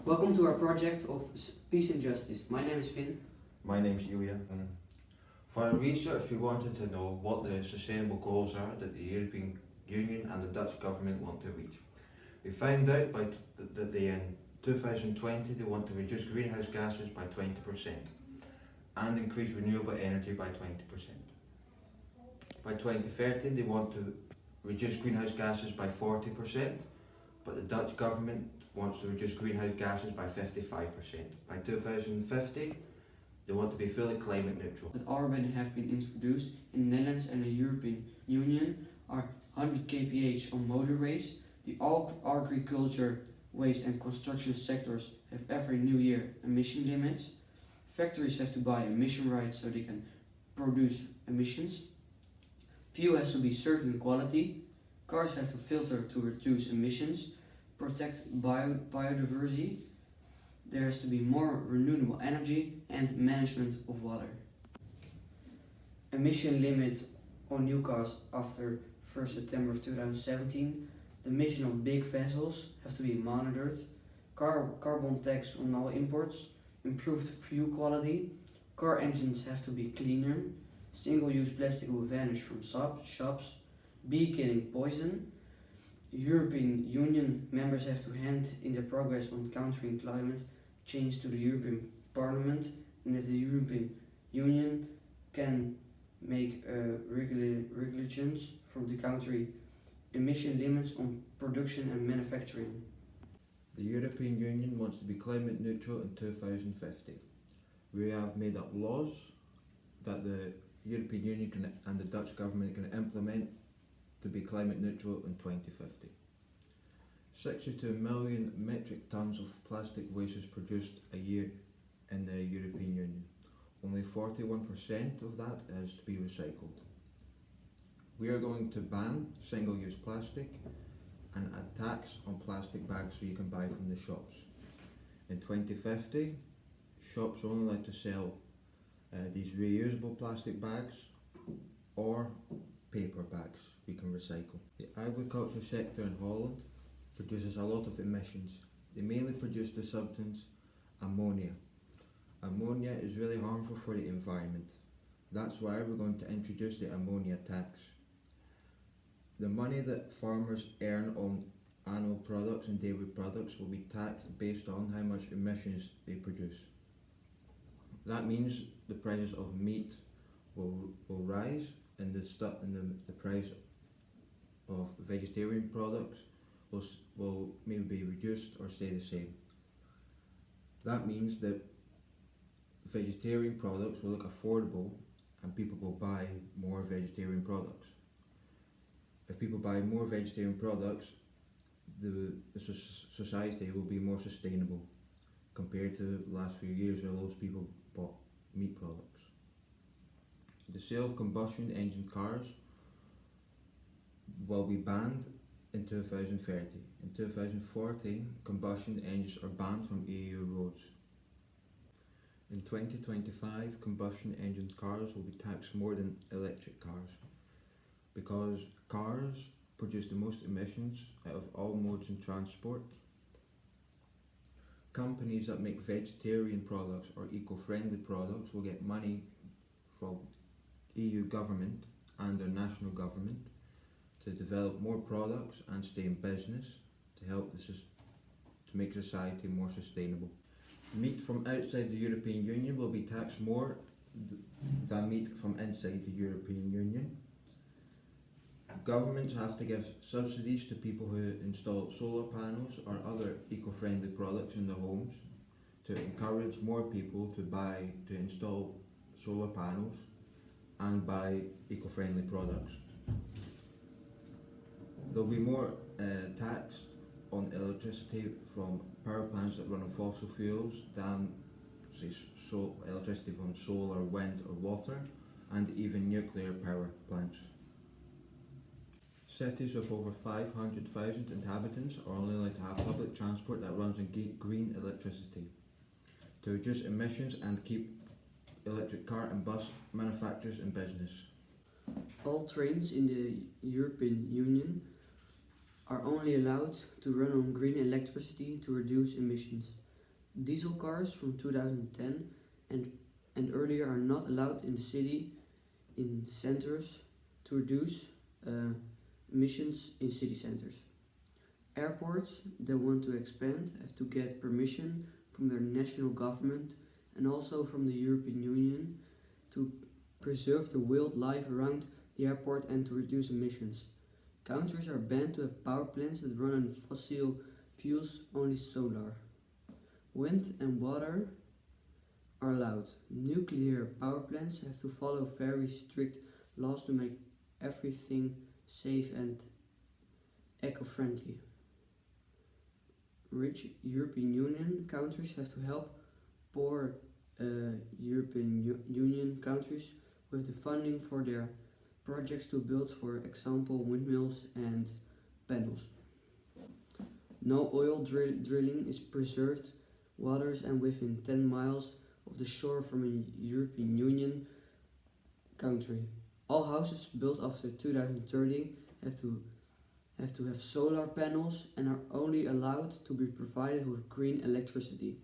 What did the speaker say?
Welcome to our project of Peace and Justice. My name is Finn. My name's Ilya. For our research, we wanted to know what the sustainable goals are that the European Union and the Dutch government want to reach. We found out that in 2020 they want to reduce greenhouse gases by 20% and increase renewable energy by 20%. By 2030 they want to reduce greenhouse gases by 40%, but the Dutch government wants to reduce greenhouse gases by 55%. By 2050 they want to be fully climate neutral. That already have been introduced in the Netherlands and the European Union are 100 kph on motorways. The agriculture, waste and construction sectors have every new year emission limits. Factories have to buy emission rights so they can produce emissions. Fuel has to be certain quality. Cars have to filter to reduce emissions. Protect biodiversity. There has to be more renewable energy and management of water. Emission limit on new cars after 1st September of 2017. The emission of big vessels have to be monitored. Carbon tax on all imports. Improved fuel quality. Car engines have to be cleaner. Single-use plastic will vanish from shops. Bee killing poison. European Union members have to hand in their progress on countering climate change to the European Parliament, and if the European Union can make regulations from the country emission limits on production and manufacturing. The European Union wants to be climate neutral in 2050. We have made up laws that the European Union and the Dutch government can implement to be climate neutral in 2050. 62 million metric tons of plastic waste is produced a year in the European Union. Only 41% of that is to be recycled. We are going to ban single-use plastic and a tax on plastic bags so you can buy from the shops. In 2050, shops are only allowed to sell these reusable plastic bags or paper bags we can recycle. The agriculture sector in Holland produces a lot of emissions. They mainly produce the substance ammonia. Ammonia is really harmful for the environment. That's why we're going to introduce the ammonia tax. The money that farmers earn on animal products and dairy products will be taxed based on how much emissions they produce. That means the prices of meat will rise and the price of vegetarian products will maybe be reduced or stay the same. That means that vegetarian products will look affordable and people will buy more vegetarian products. If people buy more vegetarian products, the society will be more sustainable compared to the last few years where lots of people bought meat products. The sale of combustion engine cars will be banned in 2030. In 2040, combustion engines are banned from EU roads. In 2025, combustion engine cars will be taxed more than electric cars because cars produce the most emissions out of all modes of transport. Companies that make vegetarian products or eco-friendly products will get money from EU government and their national government to develop more products and stay in business to help to make society more sustainable. Meat from outside the European Union will be taxed more than meat from inside the European Union. Governments have to give subsidies to people who install solar panels or other eco-friendly products in their homes to encourage more people to install solar panels and buy eco-friendly products. There will be more tax on electricity from power plants that run on fossil fuels than say electricity from solar, wind or water, and even nuclear power plants. Cities of over 500,000 inhabitants are only allowed to have public transport that runs on green electricity. To reduce emissions and keep electric car and bus manufacturers in business. All trains in the European Union are only allowed to run on green electricity to reduce emissions. Diesel cars from 2010 and earlier are not allowed in the city in centers to reduce emissions in city centers. Airports that want to expand have to get permission from their national government and also from the European Union to preserve the wildlife around the airport and to reduce emissions. Countries are banned to have power plants that run on fossil fuels, only solar. Wind and water are allowed. Nuclear power plants have to follow very strict laws to make everything safe and eco-friendly. Rich European Union countries have to help poor European Union countries with the funding for their projects to build, for example, windmills and panels. No oil drilling is preserved waters and within 10 miles of the shore from a European Union country. All houses built after 2030 have to have solar panels and are only allowed to be provided with green electricity.